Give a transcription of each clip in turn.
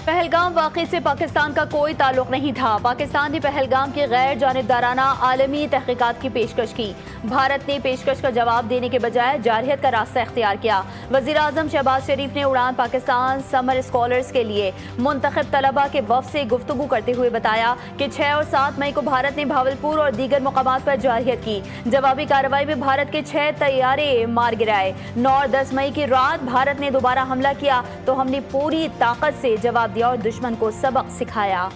پہلگام واقعے سے پاکستان کا کوئی تعلق نہیں تھا۔ پاکستان نے پہلگام کی غیر جانبدارانہ عالمی تحقیقات کی پیشکش کی۔ بھارت نے پیشکش کا جواب دینے کے بجائے جارحیت کا راستہ اختیار کیا۔ وزیر اعظم شہباز شریف نے اڑان پاکستان سمر اسکالرز کے لیے منتخب طلباء کے وفد سے گفتگو کرتے ہوئے بتایا کہ 6 اور 7 مئی کو بھارت نے بھاولپور اور دیگر مقامات پر جارحیت کی۔ جوابی کارروائی میں بھارت کے 6 طیارے مار گرائے۔ 9 اور 10 مئی کی رات بھارت نے دوبارہ حملہ کیا تو ہم نے پوری طاقت سے جواب دیا اور دشمن کو سبق سکھایا۔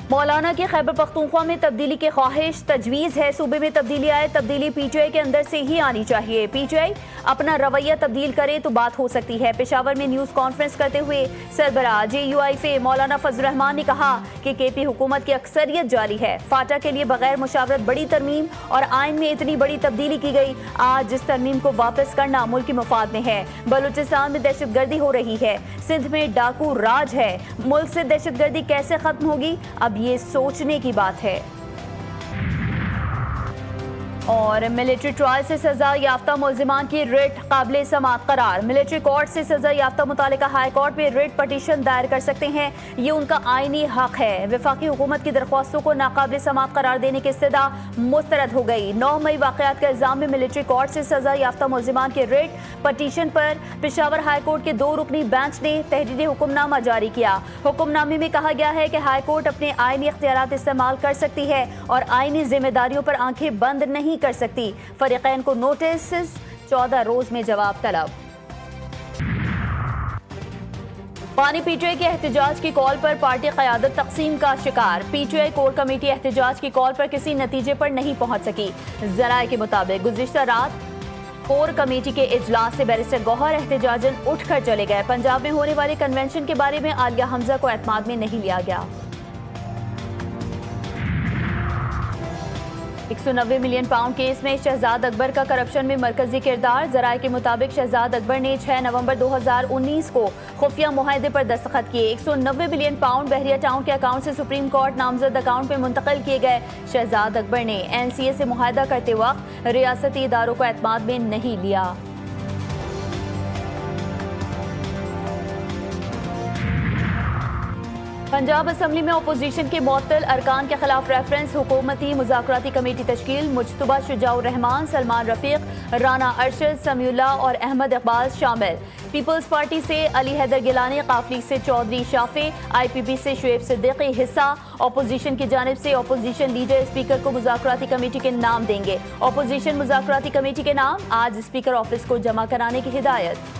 مولانا کی خیبر پختونخوا میں تبدیلی کی خواہش، تجویز ہے صوبے میں تبدیلی آئے۔ تبدیلی پی ٹی آئی کے اندر سے ہی آنی چاہیے۔ پی ٹی آئی اپنا رویہ تبدیل کرے تو بات ہو سکتی ہے۔ پشاور میں نیوز کانفرنس کرتے ہوئے سربراہ جے یو آئی سے مولانا فضل الرحمان نے کہا کہ کے پی حکومت کی اکثریت جعلی ہے۔ فاٹا کے لیے بغیر مشاورت بڑی ترمیم اور آئین میں اتنی بڑی تبدیلی کی گئی۔ آج جس ترمیم کو واپس کرنا ملک کے مفاد میں ہے۔ بلوچستان میں دہشت گردی ہو رہی ہے۔ سندھ میں ڈاکو راج ہے۔ ملک سے دہشت گردی کیسے ختم ہوگی؟ اب یہ سوچنے کی بات ہے۔ اور ملٹری ٹرائل سے سزا یافتہ ملزمان کی ریٹ قابل سماعت قرار۔ ملٹری کورٹ سے سزا یافتہ متعلقہ ہائی کورٹ میں ریٹ پٹیشن دائر کر سکتے ہیں، یہ ان کا آئینی حق ہے۔ وفاقی حکومت کی درخواستوں کو ناقابل سماعت قرار دینے کی استدعا مسترد ہو گئی۔ 9 مئی واقعات کے الزام میں ملٹری کورٹ سے سزا یافتہ ملزمان کے ریٹ پٹیشن پر پشاور ہائی کورٹ کے 2 رکنی بینچ نے تحریری حکم نامہ جاری کیا۔ حکم نامے میں کہا گیا ہے کہ ہائی کورٹ اپنے آئینی اختیارات استعمال کر سکتی ہے اور آئینی ذمہ داریوں پر آنکھیں بند نہیں کر سکتی۔ فریقین کو نوٹس 14 روز میں جواب طلب۔ پانی پی ٹی آئی کے احتجاج کی کال پر پارٹی قیادت تقسیم کا شکار۔ P T I core committee احتجاج کی کال پر کسی نتیجے پر نہیں پہنچ سکی۔ ذرائع کے مطابق گزشتہ رات کور کمیٹی کے اجلاس سے بیرسٹر گوہر احتجاجاً اٹھ کر چلے گئے۔ پنجاب میں ہونے والے کنونشن کے بارے میں عالیہ حمزہ کو اعتماد میں نہیں لیا گیا۔ 190 ملین پاؤنڈ کیس میں شہزاد اکبر کا کرپشن میں مرکزی کردار۔ ذرائع کے مطابق شہزاد اکبر نے 6 نومبر 2019 کو خفیہ معاہدے پر دستخط کیے۔ 190 ملین پاؤنڈ بحریہ ٹاؤن کے اکاؤنٹ سے سپریم کورٹ نامزد اکاؤنٹ میں منتقل کیے گئے۔ شہزاد اکبر نے این سی اے سے معاہدہ کرتے وقت ریاستی اداروں کو اعتماد میں نہیں لیا۔ پنجاب اسمبلی میں اپوزیشن کے معطل ارکان کے خلاف ریفرنس، حکومتی مذاکراتی کمیٹی تشکیل۔ مجتبیٰ شجاع الرحمان، سلمان رفیق، رانا ارشد، سمیع اللہ اور احمد اقبال شامل۔ پیپلز پارٹی سے علی حیدر گیلانی، قافلی سے چودھری شافع، آئی پی پی سے شعیب صدیقی حصہ۔ اپوزیشن کی جانب سے اپوزیشن لیڈر اسپیکر کو مذاکراتی کمیٹی کے نام دیں گے۔ اپوزیشن مذاکراتی کمیٹی کے نام آج اسپیکر آفس کو جمع کرانے کی ہدایت۔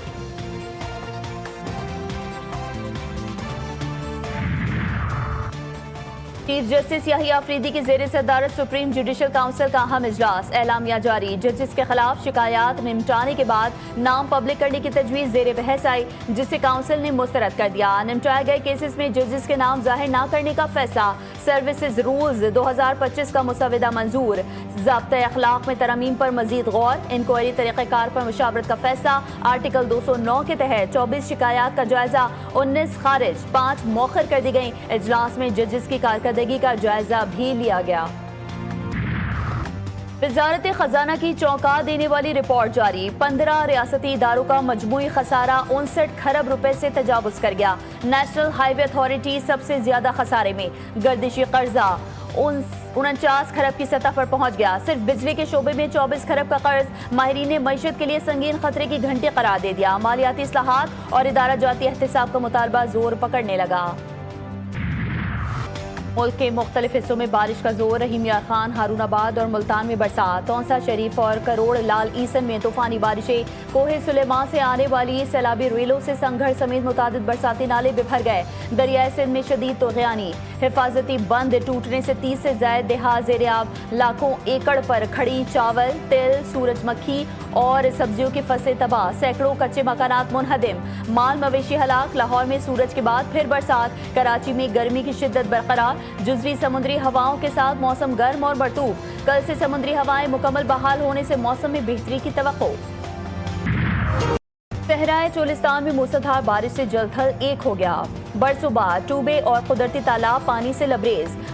چیف جسٹس یحییٰ آفریدی کی زیر صدارت سپریم جوڈیشل کونسل کا اہم اجلاس، اعلامیہ جاری۔ ججز کے خلاف شکایات نمٹانے کے بعد نام پبلک کرنے کی تجویز زیر بحث آئی، جسے کونسل نے مسترد کر دیا۔ نمٹائے گئے کیسز میں ججز کے نام ظاہر نہ کرنے کا فیصلہ۔ سروسز رولز 2025 کا مسودہ منظور۔ ضابطۂ اخلاق میں ترامیم پر مزید غور۔ انکوائری طریقہ کار پر مشاورت کا فیصلہ۔ آرٹیکل 209 کے تحت 24 شکایات کا جائزہ، 19 خارج، 5 مؤخر کر دی گئیں۔ اجلاس میں ججز کی کارکردگی کا جائزہ بھی لیا گیا۔ وزارت خزانہ کی چونکا دینے والی رپورٹ جاری۔ 15 ریاستی اداروں کا مجموعی خسارہ 59 کھرب روپے سے تجاوز کر گیا۔ نیشنل ہائی وے اتھارٹی سب سے زیادہ خسارے میں۔ گردشی قرضہ 49 کھرب کی سطح پر پہنچ گیا۔ صرف بجلی کے شعبے میں 24 کھرب کا قرض ماہرین نے معیشت کے لیے سنگین خطرے کی گھنٹی قرار دے دیا۔ مالیاتی اصلاحات اور ادارہ جاتی احتساب کا مطالبہ زور پکڑنے لگا۔ ملک کے مختلف حصوں میں بارش کا زور، رحیم یار خان، ہارون آباد اور ملتان میں برسات، تونسا شریف اور کروڑ لال عیسن میں طوفانی بارشیں، کوہ سلیمان سے آنے والی سیلابی ریلوں سے سنگھر سمیت متعدد برساتی نالے بھر گئے۔ دریائے سندھ میں شدید طغیانی، حفاظتی بند ٹوٹنے سے 30 سے زائد دیہات زیر آب، لاکھوں ایکڑ پر کھڑی چاول، تل، سورج مکھی اور سبزیوں کی فصلیں تباہ، سینکڑوں کچے مکانات منہدم، مال مویشی ہلاک۔ لاہور میں سورج کے بعد پھر برسات، کراچی میں گرمی کی شدت برقرار، جزوی سمندری ہواؤں کے ساتھ موسم گرم اور مرطوب۔ کل سے سمندری ہوائیں مکمل بحال ہونے سے موسم میں بہتری کی توقع۔ صحرائے چولستان میں موسلادھار بارش سے جل تھل ایک ہو گیا۔ برسوں بعد ٹوبے اور قدرتی تالاب پانی سے لبریز۔